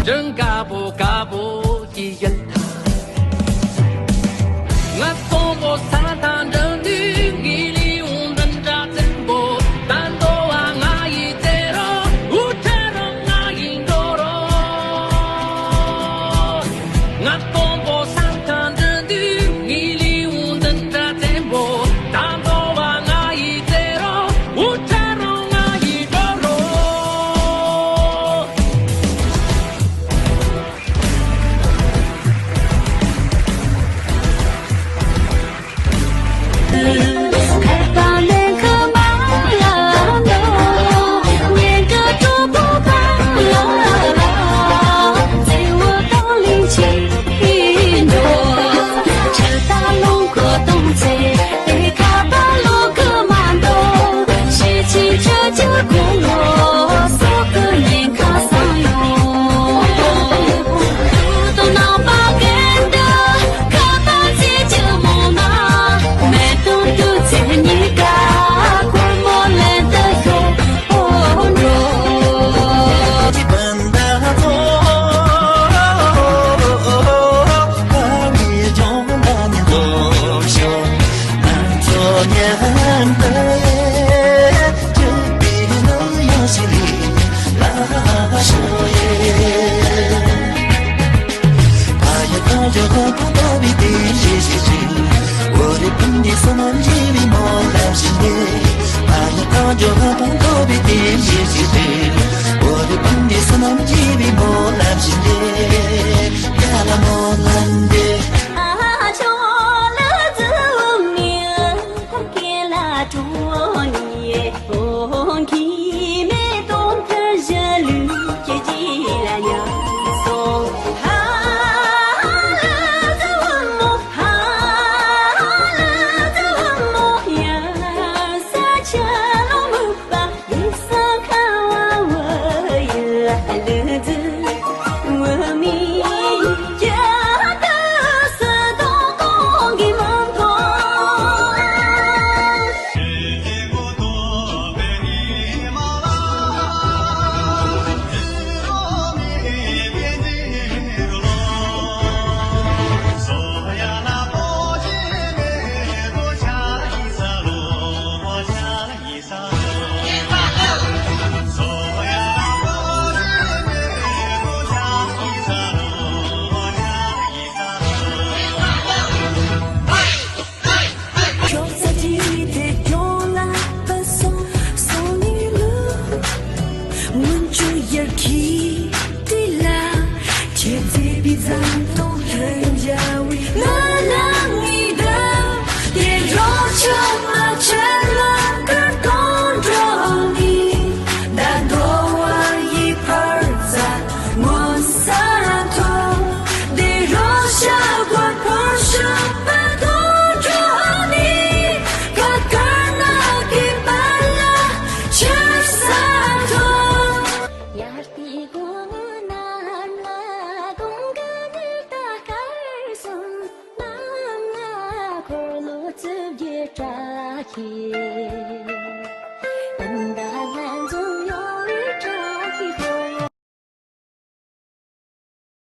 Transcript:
人嘎不嘎不一人他，我从不撒旦人女，你里无人扎真不，但都啊我一在了，无这种我一多了，我从不撒旦人女，你里无人扎真不，但都啊我一在了，无这种我一多了。开放那颗马拉诺，念个主不巴拉，在我当领情多，车大龙过东贼，被卡巴罗个马多，是情这就公罗，所个年卡上用，都闹把跟的，卡巴姐就莫拿，没动都在你家，过莫来的有罗。基本的错，把你中的年多少，难做年的耶，就比能有心里拉手耶。他就和不到比比西西西，我的本地所能记比莫来心的，他就和不到比比西西西，我的本地所能记比莫来心的，呀啦莫兰的。啊，cho lỡ giữ miệng không kia là chúa nhẹ hồn khi mẹ tôn thơ giờ lư chỉ là nhờ song ha lỡ giữ một ha lỡ giữ một nhà xa chờ lo mực và đi xa khao vơi là lỡ giữ mưa mi Khi đi là chuyện gì bị giam trong thời gian nó đang nghĩ đâu để rõ cho mà chân là các con tròn đi đã đổ ai ý phở ra nguồn xa thôi để rõ cho qua phở sơ và con tròn đi các con nào kì bà là chân xa thôi. Yarti gonan ma gongan ta karsun nam na kholo tsuye cha khi